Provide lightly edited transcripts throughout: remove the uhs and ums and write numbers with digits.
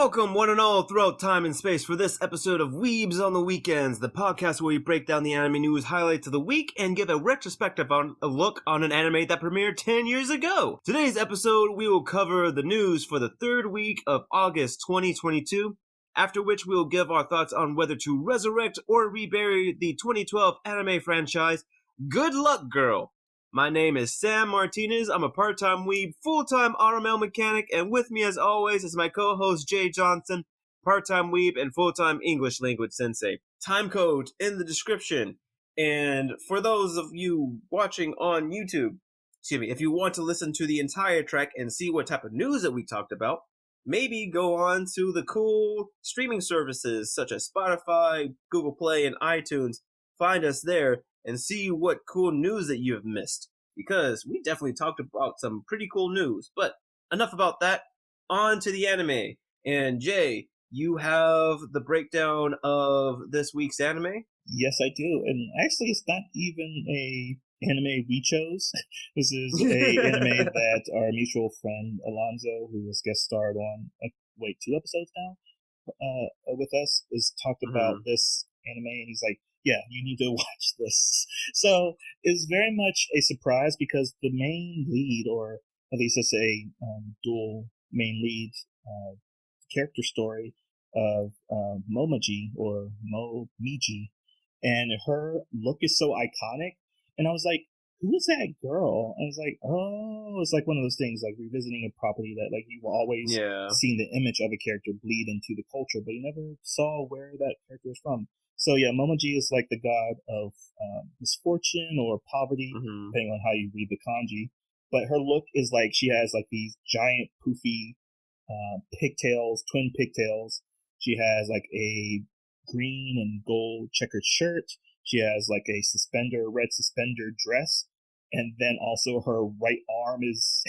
Welcome, one and all, throughout time and space for this episode of Weebs on the Weekends, the podcast where we break down the anime news highlights of the week and give a retrospective on a look on an anime that premiered 10 years ago. Today's episode, we will cover the news for the third week of August 2022, after which we will give our thoughts on whether to resurrect or rebury the 2012 anime franchise, Good Luck Girl. My name is Sam Martinez. I'm a part-time weeb, full-time automail mechanic, and with me as always is my co-host Jay Johnson, part-time weeb and full-time English language sensei. Timecode in the description. And for those of you watching on YouTube, if you want to listen to the entire track and see what type of news that we talked about, maybe go on to the cool streaming services such as Spotify, Google Play, and iTunes. Find us there and see what cool news that you have missed, because we definitely talked about some pretty cool news. But enough about that, on to the anime. And Jay, you have the breakdown of this week's anime? Yes, I do. And actually, it's not even a anime we chose. This is a anime that our mutual friend Alonzo, who was guest starred on, 2 episodes now, with us, has talked about this anime, and he's like, yeah, you need to watch this. So it's very much a surprise because the main lead, or at least it's a dual main lead character story of Momiji, or Momiji, and her look is so iconic. And I was like, who is that girl? And I was like, oh, it's like one of those things, like revisiting a property that like you've always seen the image of a character bleed into the culture, but you never saw where that character is from. So yeah, Momiji is like the god of misfortune or poverty, depending on how you read the kanji. But her look is like she has like these giant poofy pigtails, twin pigtails. She has like a green and gold checkered shirt. She has like a red suspender dress, and then also her right arm is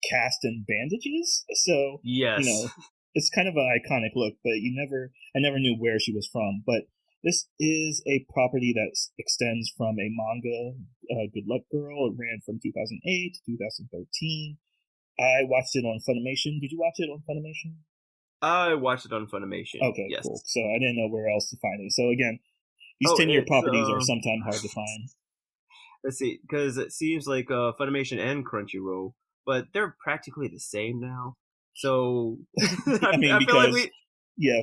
cast in bandages. So it's kind of an iconic look, but I never knew where she was from. But this is a property that extends from a manga, Good Luck Girl. It ran from 2008 to 2013. I watched it on Funimation. Did you watch it on Funimation? I watched it on Funimation. Okay, yes. Cool. So I didn't know where else to find it. So again, these 10-year properties are sometimes hard to find. Let's see, because it seems like Funimation and Crunchyroll, but they're practically the same now. So I feel like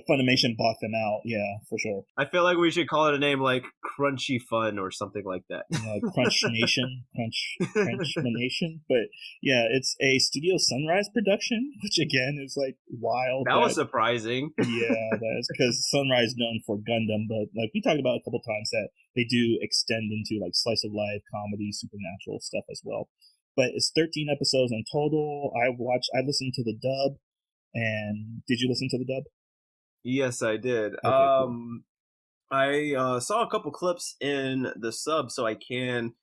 Funimation bought them out. Yeah, for sure. I feel like we should call it a name like Crunchy Fun or something like that. Crunch Nation, Crunch Nation. But yeah, it's a Studio Sunrise production, which again is like wild. That was surprising. Yeah, that is because Sunrise is known for Gundam, but like we talked about a couple times that they do extend into like slice of life, comedy, supernatural stuff as well. But it's 13 episodes in total. I listened to the dub. And did you listen to the dub? Yes, I did. Okay, cool. I saw a couple clips in the sub, so I can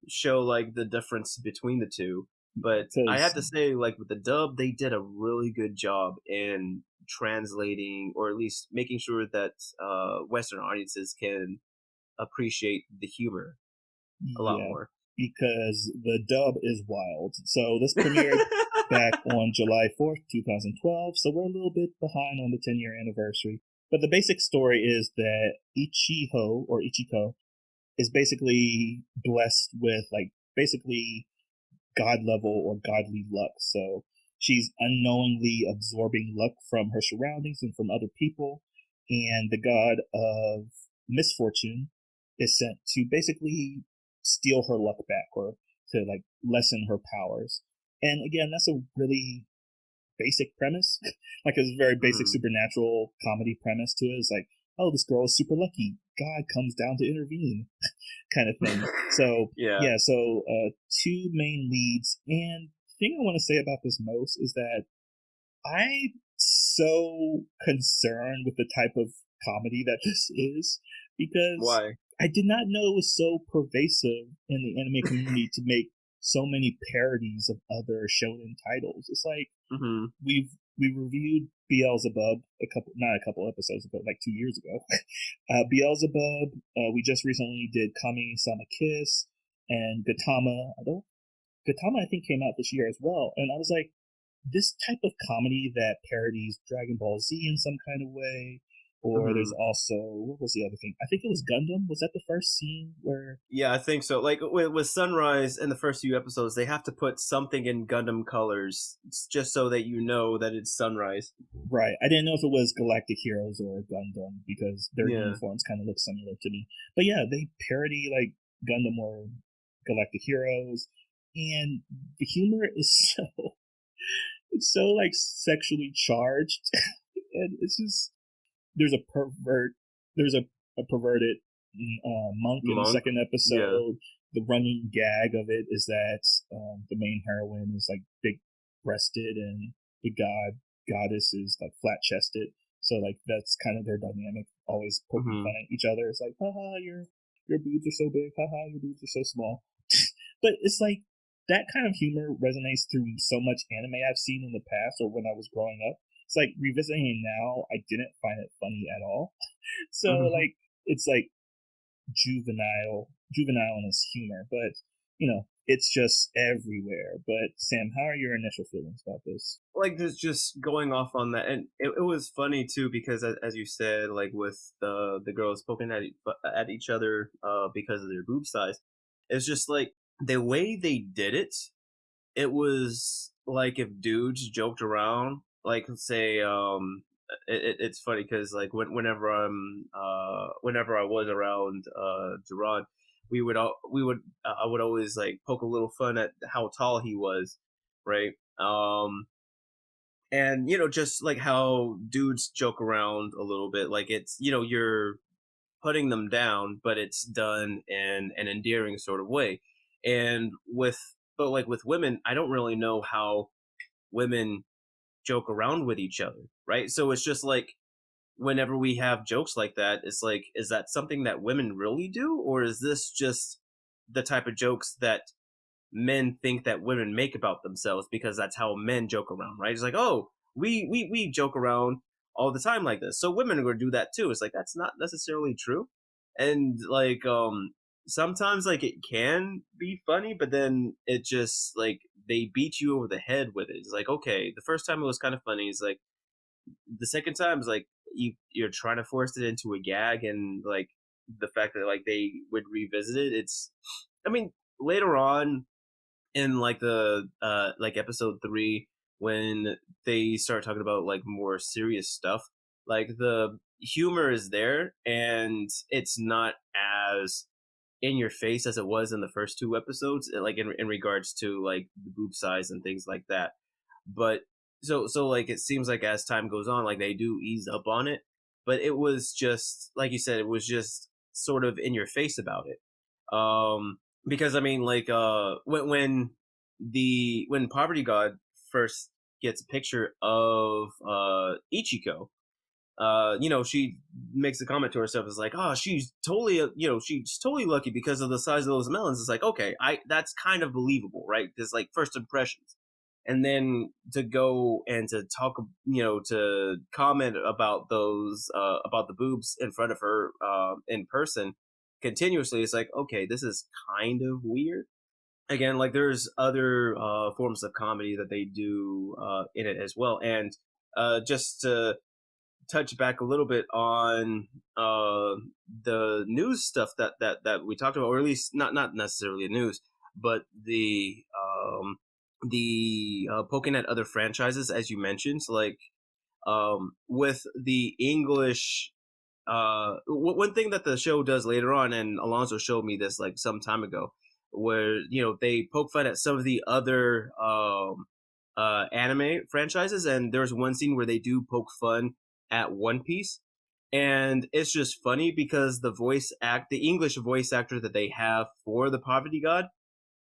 show like the difference between the two. But I have to say, like with the dub, they did a really good job in translating, or at least making sure that Western audiences can appreciate the humor a lot more. Because the dub is wild. So this premiered back on July 4th, 2012. So we're a little bit behind on the 10-year anniversary. But the basic story is that Ichiko is basically blessed with like basically god level or godly luck. So she's unknowingly absorbing luck from her surroundings and from other people. And the god of misfortune is sent to basically steal her luck back, or to like lessen her powers. And again, that's a really basic premise. Like it's a very basic supernatural comedy premise to it. It's like, oh, this girl is super lucky, God comes down to intervene kind of thing. So so 2 main leads. And the thing I want to say about this most is that I'm so concerned with the type of comedy that this is, because I did not know it was so pervasive in the anime community to make so many parodies of other shonen titles. It's like we reviewed Beelzebub not a couple episodes ago, like 2 years ago. Beelzebub. We just recently did Kami-sama Kiss and Gatama. Gatama I think came out this year as well, and I was like, this type of comedy that parodies Dragon Ball Z in some kind of way. Or there's also, what was the other thing? I think it was Gundam. Was that the first scene where? Yeah, I think so. Like with Sunrise in the first few episodes, they have to put something in Gundam colors just so that you know that it's Sunrise. Right. I didn't know if it was Galactic Heroes or Gundam because their Yeah. uniforms kind of look similar to me. But yeah, they parody like Gundam or Galactic Heroes, and the humor is so it's so like sexually charged, and it's just there's a pervert, there's a perverted monk in the second episode. Yeah. The running gag of it is that the main heroine is like big breasted and the goddess is like flat chested. So like that's kind of their dynamic, always poking fun at each other. It's like, haha, your boobs are so big, haha, your boobs are so small. But it's like that kind of humor resonates through so much anime I've seen in the past or when I was growing up. It's like revisiting it now, I didn't find it funny at all. So like it's like juvenile in its humor, but it's just everywhere. But Sam, how are your initial feelings about this? Like just going off on that, and it was funny too because as you said, like with the girls poking at each other because of their boob size, it's just like the way they did it. It was like if dudes joked around, like say it's funny because like whenever I was around Gerard, I would always like poke a little fun at how tall he was, right? And just like how dudes joke around a little bit, like it's you're putting them down, but it's done in an endearing sort of way. And but like with women, I don't really know how women joke around with each other, right? So it's just like whenever we have jokes like that, it's like, is that something that women really do, or is this just the type of jokes that men think that women make about themselves because that's how men joke around, right? It's like, oh, we joke around all the time like this, so women are going to do that too. It's like that's not necessarily true, and like sometimes like it can be funny, but then it just like they beat you over the head with it. It's like, okay, the first time it was kind of funny. It's like the second time is like you're trying to force it into a gag, and like the fact that like they would revisit it. It's, I mean, later on in like the like episode 3 when they start talking about like more serious stuff, like the humor is there and it's not as in your face as it was in the first 2 episodes, like in regards to like the boob size and things like that. But so like it seems like as time goes on, like they do ease up on it, but it was just like you said, it was just sort of in your face about it. Because I mean, like when Poverty God first gets a picture of Ichiko, she makes a comment to herself. It's like, oh, she's totally, she's totally lucky because of the size of those melons. It's like, okay, that's kind of believable, right? Because like first impressions, and then to go and to talk, to comment about those, about the boobs in front of her, in person, continuously. It's like, okay, this is kind of weird. Again, like there's other forms of comedy that they do in it as well, and just to touch back a little bit on the news stuff that we talked about, or at least not necessarily the news, but the poking at other franchises, as you mentioned, like with the English. One thing that the show does later on, and Alonso showed me this like some time ago, where they poke fun at some of the other anime franchises, and there's one scene where they do poke fun at One Piece, and it's just funny because the English voice actor that they have for the Poverty God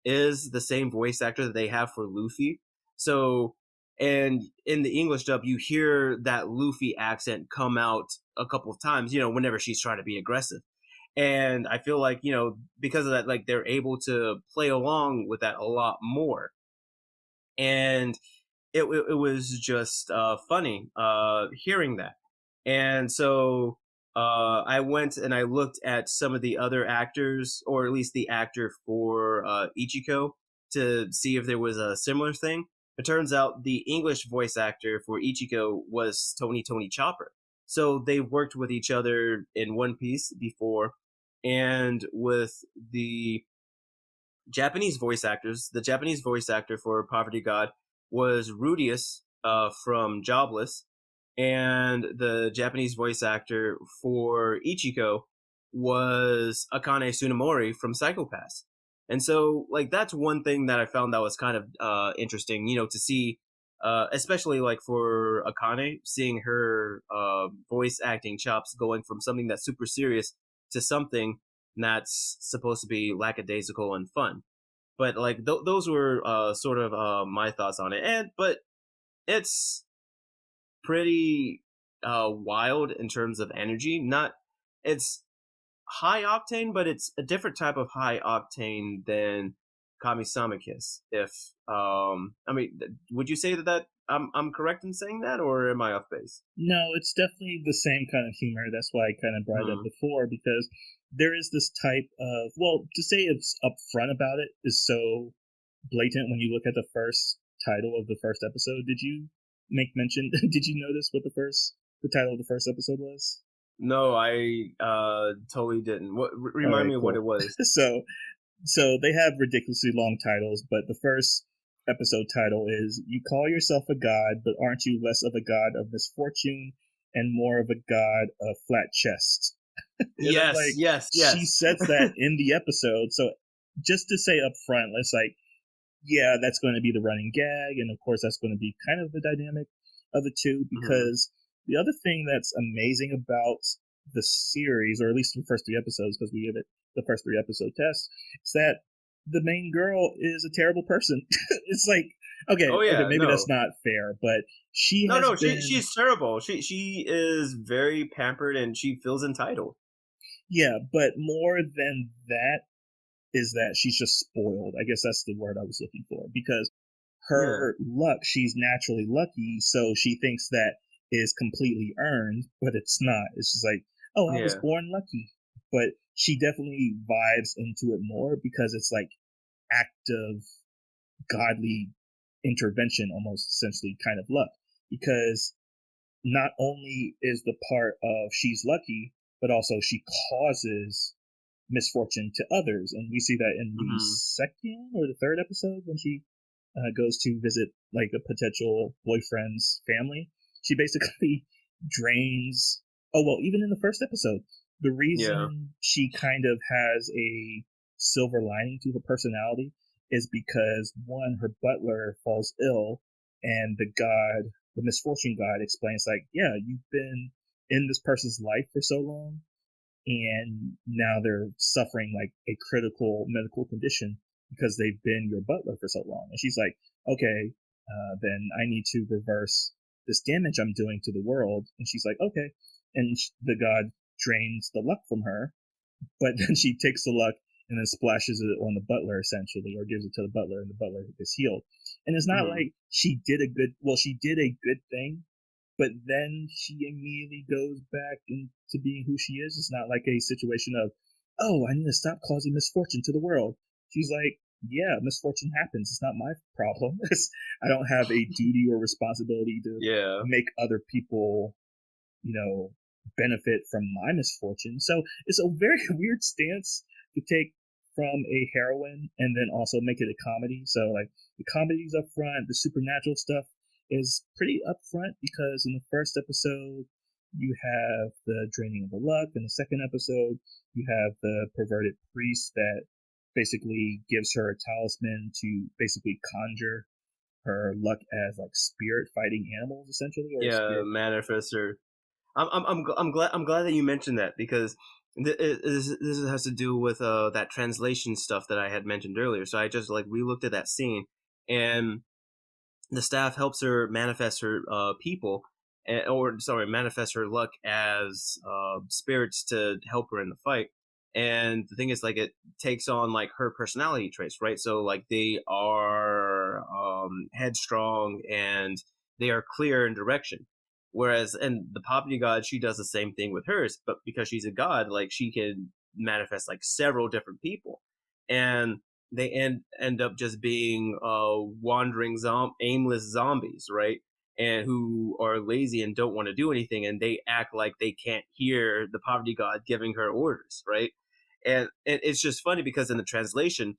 is the same voice actor that they have for Luffy. So, and in the English dub, you hear that Luffy accent come out a couple of times, whenever she's trying to be aggressive. And I feel like, because of that, like they're able to play along with that a lot more. And it was just funny hearing that. And so I went and I looked at some of the other actors, or at least the actor for Ichiko, to see if there was a similar thing. it turns out the English voice actor for Ichigo was Tony Chopper. So they worked with each other in One Piece before, and with the Japanese voice actors, the Japanese voice actor for Poverty God was Rudius from Jobless, and the Japanese voice actor for Ichigo was Akane Tsunemori from Psycho-Pass. And so, like, that's one thing that I found that was kind of interesting, to see, especially like for Akane, seeing her voice acting chops going from something that's super serious to something that's supposed to be lackadaisical and fun. But like those were sort of my thoughts on it, but it's pretty wild in terms of energy. Not It's high octane, but it's a different type of high octane than Kami-sama Kiss. If I mean, would you say that I'm correct in saying that, or am I off base? No, it's definitely the same kind of humor. That's why I kind of brought it up Hmm. before, because there is this type of, well, to say it's upfront about it is so blatant when you look at the first title of the first episode. Did you make mention? Did you notice what the title of the first episode was? No, I totally didn't. What All remind right, me of what cool. it was? So they have ridiculously long titles, but the first episode title is "You Call Yourself a God, but aren't you less of a god of misfortune and more of a god of flat chests?" And I'm Yes, like, yes, she yes. says that in the episode. So just to say up front, it's like, yeah, that's going to be the running gag, and of course that's going to be kind of the dynamic of the two, Hmm. because the other thing that's amazing about the series, or at least the first three episodes, because we give it the first three episode test, is that the main girl is a terrible person. It's like, Oh okay, yeah, maybe that's no. not fair, but she No, has no, been, she's terrible. She is very pampered and she feels entitled. yeah, but more than that is that she's just spoiled. I guess that's the word I was looking for, because Yeah, her luck, she's naturally lucky, so she thinks that is completely earned, but it's not. It's just like, oh, I was yeah, born lucky. But she definitely vibes into it more because it's like active, godly intervention, almost essentially kind of luck. Because not only is the part of she's lucky, but also she causes misfortune to others. And we see that in the hmm, second or the third episode when she goes to visit like a potential boyfriend's family. She basically drains. Oh, well, even in the first episode, the yeah, reason she kind of has a silver lining to her personality is because one, her butler falls ill, and the misfortune god, explains like, yeah, you've been in this person's life for so long, and now they're suffering like a critical medical condition because they've been your butler for so long. And she's like, okay, then I need to reverse this damage I'm doing to the world. And she's like, okay. And the god drains the luck from her, but then she takes the luck and then splashes it on the butler essentially, or gives it to the butler, and the butler is healed. And it's not hmm, like she did a good, well, she did a good thing, but then she immediately goes back into being who she is. It's not like a situation of, oh, I need to stop causing misfortune to the world. She's like, yeah, misfortune happens. It's not my problem. I don't have a duty or responsibility to yeah, make other people, benefit from my misfortune. So it's a very weird stance to take from a heroine and then also make it a comedy. So like the comedy's up front, the supernatural stuff is pretty upfront, because in the first episode you have the draining of the luck. In the second episode, you have the perverted priest that basically gives her a talisman to basically conjure her luck as like spirit fighting animals, essentially, or yeah. spirit. Manifester. I'm glad that you mentioned that because this has to do with that translation stuff that I had mentioned earlier. So I just like re-looked at that scene, and the staff helps her manifest her people, or sorry, manifest her luck as spirits to help her in the fight. And the thing is, like, it takes on like her personality traits, right? So like they are headstrong and they are clear in direction. Whereas, and the Poppy God, she does the same thing with hers, but because she's a god, like she can manifest like several different people. And end up just being wandering aimless zombies, right? And who are lazy and don't want to do anything, and they act like they can't hear the poverty god giving her orders, right? And it's just funny because in the translation,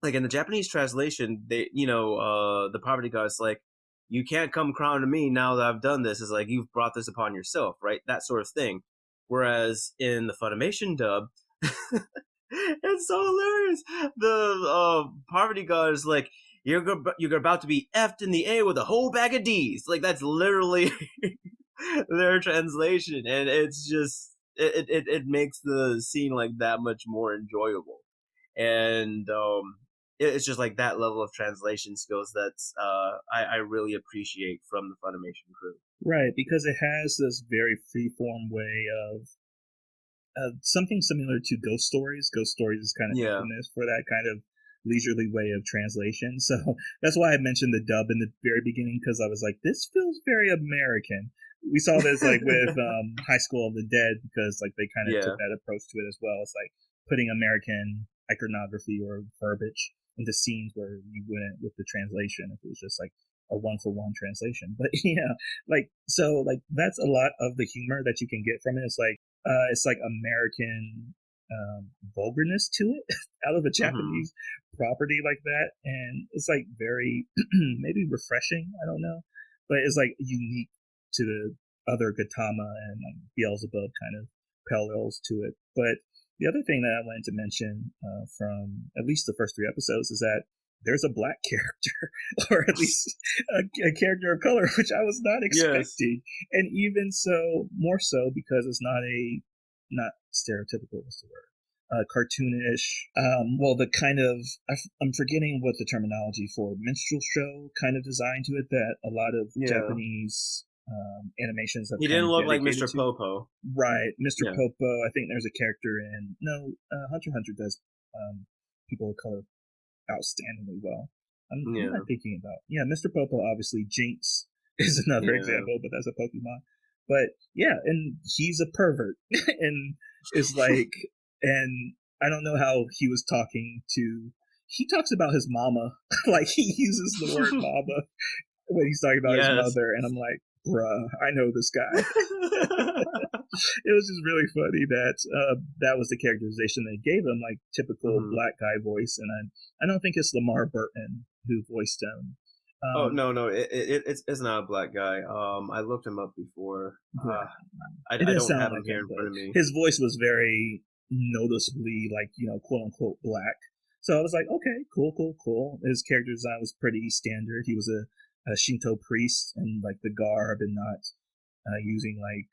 like in the Japanese translation, they, the poverty god's like, you can't come crying to me now that I've done this. It's like, you've brought this upon yourself, right? That sort of thing. Whereas in the Funimation dub, it's so hilarious. The poverty god is like, you're about to be effed in the A with a whole bag of D's. Like, that's literally their translation, and it's just it makes the scene like that much more enjoyable. And it's just like that level of translation skills that's I really appreciate from the Funimation crew. Right, because it has this very freeform way of something similar to Ghost Stories. Ghost Stories is kind of infamous for that kind of leisurely way of translation. So that's why I mentioned the dub in the very beginning, because I was like, this feels very American. We saw this like with High School of the Dead, because like they kind of took that approach to it as well. It's like putting American iconography or verbiage into scenes where you wouldn't with the translation if it was just like a one-for-one translation. But yeah, like so like that's a lot of the humor that you can get from it. It's like American vulgarness to it out of a Japanese property like that, and it's like very maybe refreshing. I don't know, but it's like unique to the other Gautama and like Beelzebub kind of parallels to it. But the other thing that I wanted to mention from at least the first 3 episodes is that there's a black character, or at least a character of color, which I was not expecting. Yes. And even so, more so because it's not stereotypical, what's the word? Cartoonish. Well, the kind of, I'm forgetting what the terminology for minstrel show kind of design to it that a lot of Japanese animations have. He didn't look like Mr. Popo. Right, Mr. Popo. I think there's a character in Hunter x Hunter does people of color outstandingly well. Who am I thinking about? Yeah, Mr. Popo, obviously. Jinx is another example, but that's a Pokemon. But yeah, and he's a pervert, and it's like, and I don't know how he was talking to. He talks about his mama, like he uses the word mama when he's talking about his mother, and I'm like, bruh, I know this guy. It was just really funny that that was the characterization they gave him, like typical black guy voice, and I don't think it's Lamar Burton who voiced him. No, it's not a black guy. I looked him up before. I don't have him here in front of me. His voice was very noticeably like, quote unquote black. So I was like, okay, cool. His character design was pretty standard. He was a Shinto priest, and like the garb, and not using like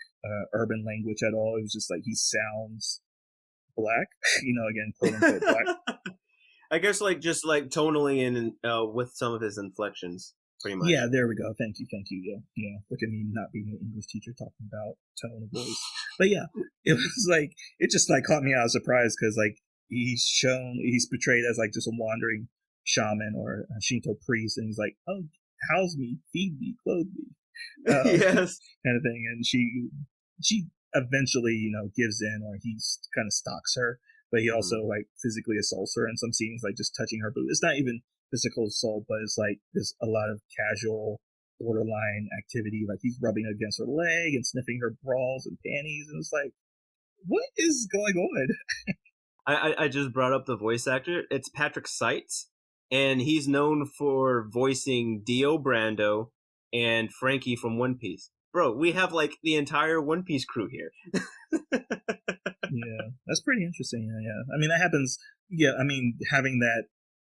urban language at all. It was just like he sounds black, again, quote unquote black. I guess like just like tonally and with some of his inflections, pretty much. Yeah, there we go. Thank you. Yeah. Look at me not being an English teacher talking about tone of voice. But yeah, it was like, it just like caught me out of surprise, because like he's portrayed as like just a wandering shaman or a Shinto priest, and he's like, oh, house me, feed me, clothe me. Yes, kind of thing. And she eventually, gives in, or he kind of stalks her, but he also like physically assaults her in some scenes, like just touching her boot. It's not even physical assault, but it's like there's a lot of casual borderline activity, like he's rubbing against her leg and sniffing her bras and panties, and it's like, what is going on? I just brought up the voice actor. It's Patrick Seitz, and he's known for voicing Dio Brando and Frankie from One Piece. Bro, we have like the entire One Piece crew here. Yeah, that's pretty interesting. Yeah. I mean, that happens. Yeah, I mean, having that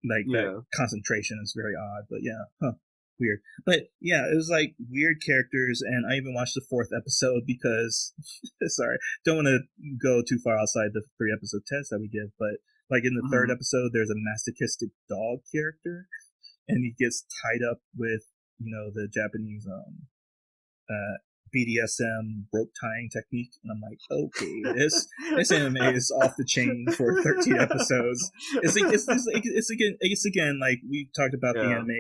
that concentration is very odd. But yeah, weird. But yeah, it was like weird characters, and I even watched the 4th episode because, sorry, don't want to go too far outside the 3-episode test that we give, but like in the 3rd episode, there's a masochistic dog character, and he gets tied up with the Japanese BDSM rope tying technique, and I'm like, okay, this anime is off the chain for 13 episodes. It's again like we talked about the anime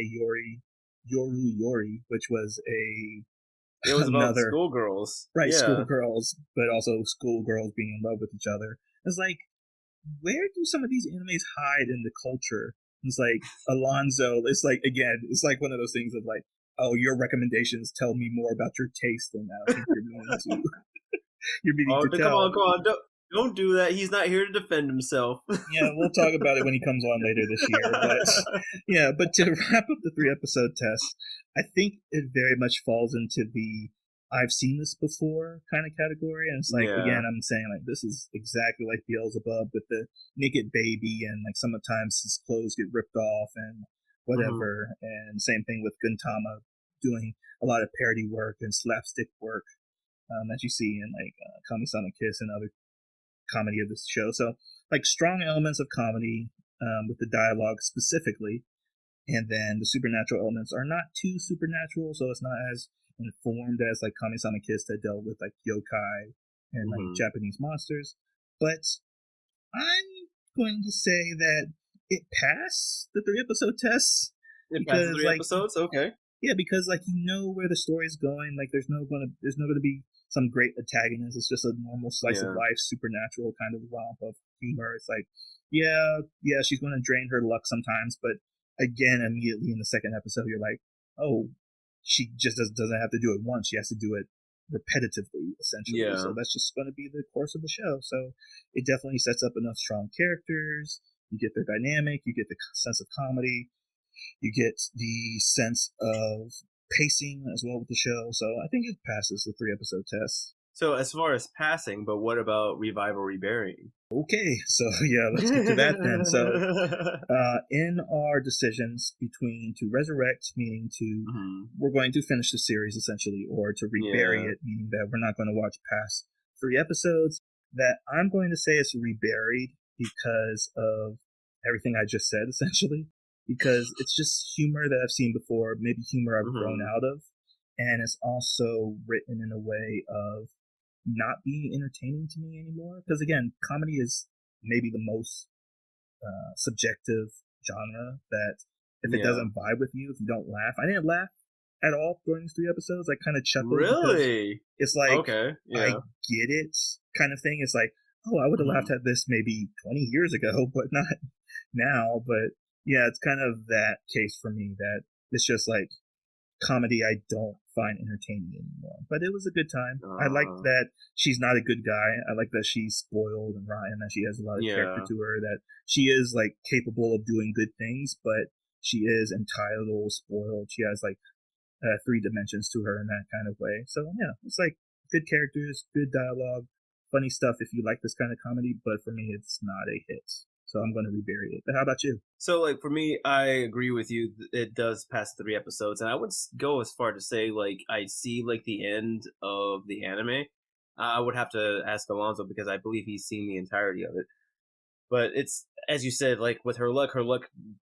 Yori, which was it was about schoolgirls, right? Schoolgirls, but also schoolgirls being in love with each other. It's like where do some of these animes hide in the culture? It's like Alonzo. It's like, again, it's like one of those things of like, oh, your recommendations tell me more about your taste than I think you're meaning to. You're meaning Oh, to come on, tell. come on! Don't do that. He's not here to defend himself. Yeah, we'll talk about it when he comes on later this year. But yeah, but to wrap up the 3 episode test, I think it very much falls into the I've seen this before kind of category. And it's like, Yeah. again, I'm saying like this is exactly like Beelzebub with the naked baby, and like sometimes his clothes get ripped off and Hmm. whatever. And same thing with Gintama doing a lot of parody work and slapstick work that you see in like Kami-sama Kiss and other comedy of this show. So, like, strong elements of comedy with the dialogue specifically, and then the supernatural elements are not too supernatural, so it's not as informed as like Kami-sama Kiss that dealt with like yokai and like Hmm. Japanese monsters. But I'm going to say that it passed the 3 episode test It passes because, three like, episodes. Okay. yeah, because like you know where the story's going. Like there's not gonna be some great antagonist. It's just a normal slice of Yeah. life, supernatural kind of romp of humor. It's like, yeah, she's gonna drain her luck sometimes, but again, immediately in the second episode, you're like, oh, she just doesn't have to do it once. She has to do it repetitively, essentially. So Yeah. that's just gonna be the course of the show. So it definitely sets up enough strong characters. You get their dynamic. You get the sense of comedy, you get the sense of pacing as well with the show. So I think it passes the 3 episode test. So as far as passing, but what about revival reburying? Okay, so yeah, let's get to that then. So in our decisions between to resurrect, meaning to Mhm. we're going to finish the series essentially, or to rebury Yeah. it, meaning that we're not going to watch past 3 episodes, that I'm going to say it's reburied because of everything I just said, essentially. Because it's just humor that I've seen before, maybe humor I've grown Mhm. out of, and it's also written in a way of not being entertaining to me anymore. Because again, comedy is maybe the most subjective genre that if it Yeah. doesn't vibe with you, if you don't laugh, I didn't laugh at all during these 3 episodes. I kind of chuckled because Really? it's like Okay. I Yeah. get it kind of thing. It's like, oh, I would have laughed Mhm. at this maybe 20 years ago, but not now. But yeah, it's kind of that case for me that it's just like comedy I don't find entertaining anymore. But it was a good time. I like Uh, that she's not a good guy. I like that she's spoiled and rotten, that she has a lot of character yeah. to her, that she is like capable of doing good things, but she is entitled, spoiled. She has like 3 dimensions to her in that kind of way. So yeah, it's like good characters, good dialogue, funny stuff if you like this kind of comedy, but for me it's not a hit. So I'm going to rebury it. But how about you? So, like, for me, I agree with you. It does pass three episodes, and I would go as far to say, like, I see like the end of the anime. I would have to ask Alonso because I believe he's seen the entirety of it. But it's as you said, like with her luck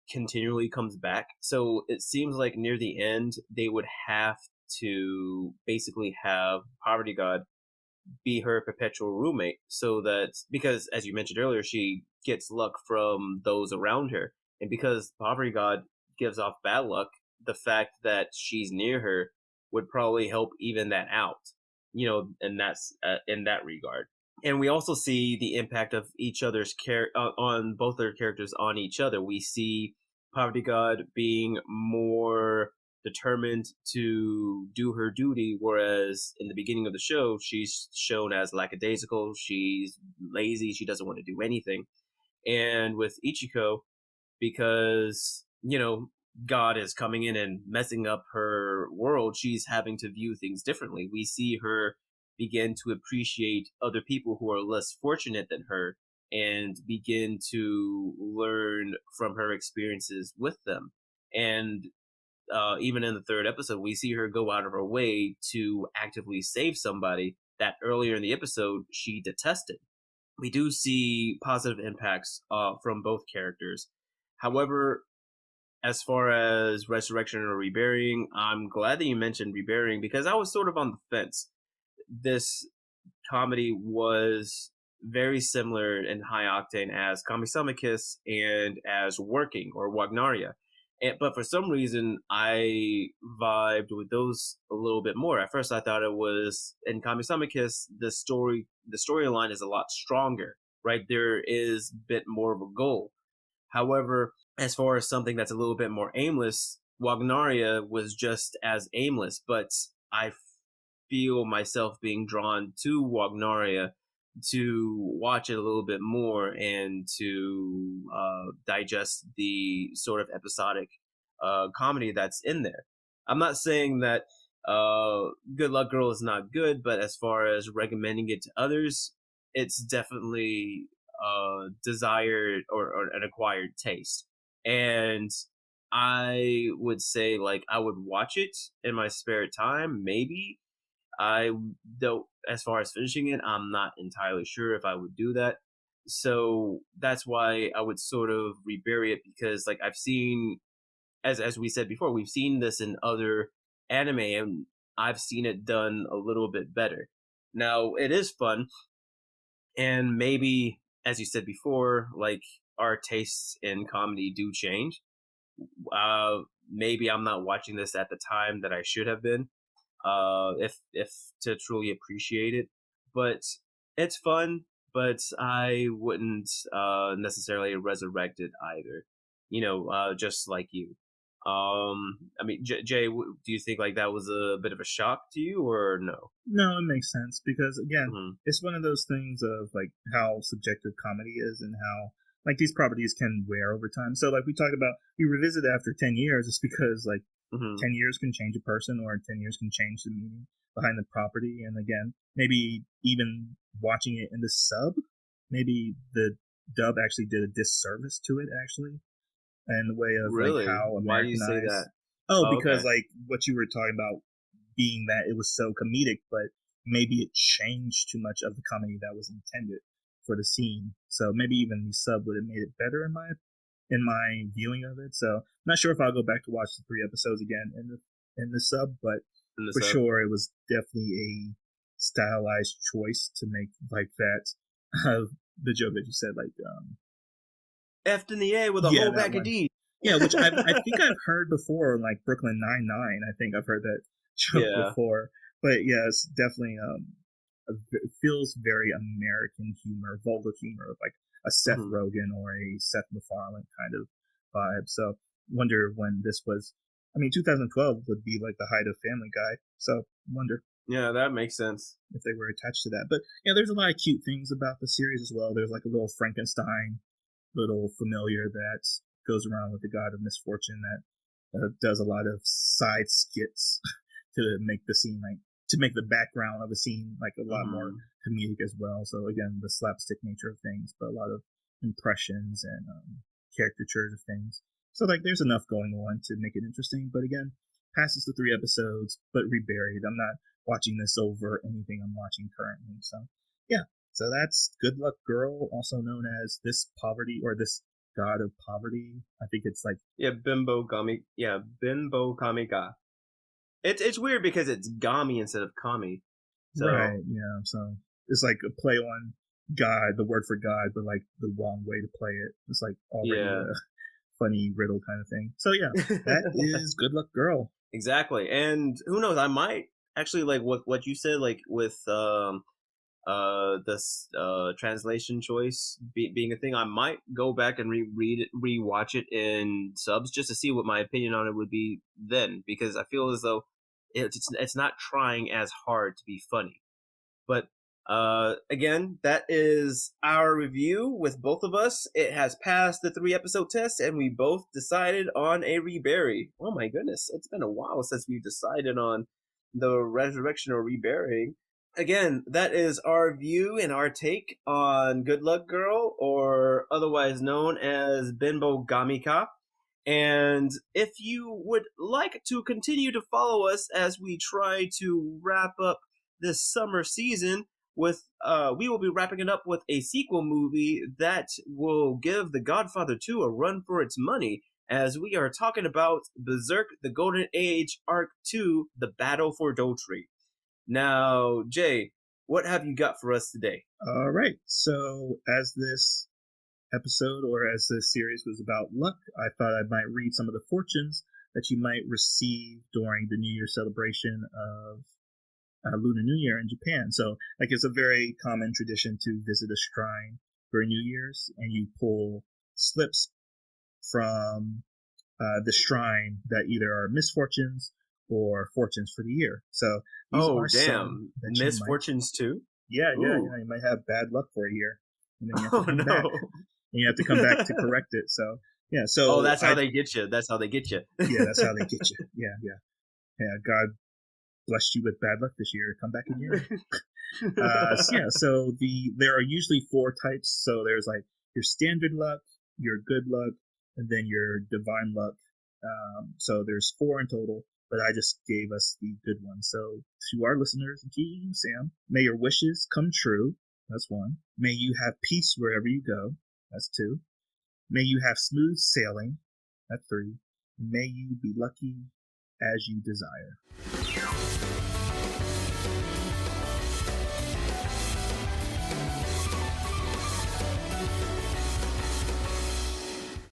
continually comes back. So it seems like near the end they would have to basically have Poverty God be her perpetual roommate, so that because as you mentioned earlier, she gets luck from those around her, and because Poverty God gives off bad luck, the fact that she's near her would probably help even that out. And that's in that regard. And we also see the impact of each other's care on both their characters on each other. We see Poverty God being more determined to do her duty, whereas in the beginning of the show, she's shown as lackadaisical. She's lazy. She doesn't want to do anything. And with Ichiko, because God is coming in and messing up her world, she's having to view things differently. We see her begin to appreciate other people who are less fortunate than her and begin to learn from her experiences with them. And even in the third episode, we see her go out of her way to actively save somebody that earlier in the episode she detested. We do see positive impacts from both characters. However, as far as resurrection or reburying, I'm glad that you mentioned reburying because I was sort of on the fence. This comedy was very similar in high octane as Kamisama Kiss and as Working or Wagnaria. But for some reason, I vibed with those a little bit more. At first, I thought it was in Kamisama Kiss. The storyline is a lot stronger. right? There is a bit more of a goal. However, as far as something that's a little bit more aimless, Wagnaria was just as aimless, but I feel myself being drawn to Wagnaria to watch it a little bit more and to digest the sort of episodic comedy that's in there. I'm not saying that Good Luck Girl is not good, but as far as recommending it to others, it's definitely desired or an acquired taste. And I would say, like, I would watch it in my spare time, maybe. I don't, as far as finishing it, I'm not entirely sure if I would do that. So that's why I would sort of rebury it, because like I've seen, as we said before, we've seen this in other anime, and I've seen it done a little bit better. Now it is fun, and maybe, as you said before, like our tastes in comedy do change. Uh, Maybe I'm not watching this at the time that I should have been, if to truly appreciate it. But it's fun, but I wouldn't necessarily resurrect it either. Just like you. I mean, Jay, do you think like that was a bit of a shock to you, or no? No, it makes sense because again, Hmm. it's one of those things of like how subjective comedy is and how like these properties can wear over time. So like we talked about, we revisit it after 10 years. It's because like Hmm. 10 years can change a person, or 10 years can change the meaning behind the property. And again, maybe even watching it in the sub, maybe the dub actually did a disservice to it actually, and the way of like Really? how Why do you say Americanized. that? Oh, Oh, because okay. like what you were talking about being that it was so comedic, but maybe it changed too much of the comedy that was intended for the scene. So maybe even the sub would have made it better in my viewing of it. So I'm not sure if I'll go back to watch the 3 episodes again in the sub, but In the for sub. sure it was definitely a stylized choice to make like that. The joke that you said, like Effed in the A with a yeah, whole that bag of one. D. Yeah, which I think I've heard before, like Brooklyn Nine-Nine. I think I've heard that joke Yeah. before. But yeah, it's definitely it feels very American humor, vulgar humor, like a Seth Hmm. Rogen or a Seth MacFarlane kind of vibe. So wonder when this was. I mean, 2012 would be like the height of Family Guy. So wonder Yeah, that makes sense. if they were attached to that. But yeah, there's a lot of cute things about the series as well. There's like a little Frankenstein, little familiar that goes around with the god of misfortune that does a lot of side skits to make the scene like to make the background of a scene like a lot more Hmm. comedic as well. So again, the slapstick nature of things, but a lot of impressions and caricatures of things. So like, there's enough going on to make it interesting. But again, passes the 3 episodes, but reburied. I'm not watching this over anything I'm watching currently. So yeah. So that's Good Luck Girl, also known as This Poverty or This God of Poverty. I think it's like Yeah, Bimbo Kami Ga. It's weird because it's Gami instead of Kami. So right, yeah. So it's like a play on God, the word for God, but like the wrong way to play it. It's like already yeah. a funny riddle kind of thing. So yeah, that is Good Luck Girl. Exactly. And who knows, I might actually like what you said, like with this translation choice being a thing. I might go back and reread it, rewatch it in subs, just to see what my opinion on it would be then, because I feel as though it's not trying as hard to be funny. But again, that is our review with both of us. It has passed the 3 episode test, and we both decided on a rebury. Oh my goodness, it's been a while since we've decided on the resurrection or reburying. Again, that is our view and our take on Good Luck Girl, or otherwise known as Benbo Gamika. And if you would like to continue to follow us as we try to wrap up this summer season with we will be wrapping it up with a sequel movie that will give The Godfather 2 a run for its money, as we are talking about Berserk the Golden Age Arc 2, The Battle for Dotry. Now, Jay, what have you got for us today? All right. So as this episode or as this series was about luck, I thought I might read some of the fortunes that you might receive during the New Year celebration of Lunar New Year in Japan. So, like, it's a very common tradition to visit a shrine for New Year's, and you pull slips from the shrine that either are misfortunes or fortunes for the year. So these are some that misfortunes too. Yeah, you might have bad luck for a year, and then you have to come back. No! And you have to come back to correct it. So yeah, so that's how they get you. That's how they get you. Yeah, that's how they get you. Yeah. God blessed you with bad luck this year. Come back again. So there are usually 4 types. So there's like your standard luck, your good luck, and then your divine luck. So there's 4 in total, but I just gave us the good one. So to our listeners, and to you, Sam, may your wishes come true. That's 1. May you have peace wherever you go. That's 2. May you have smooth sailing. That's 3. May you be lucky as you desire.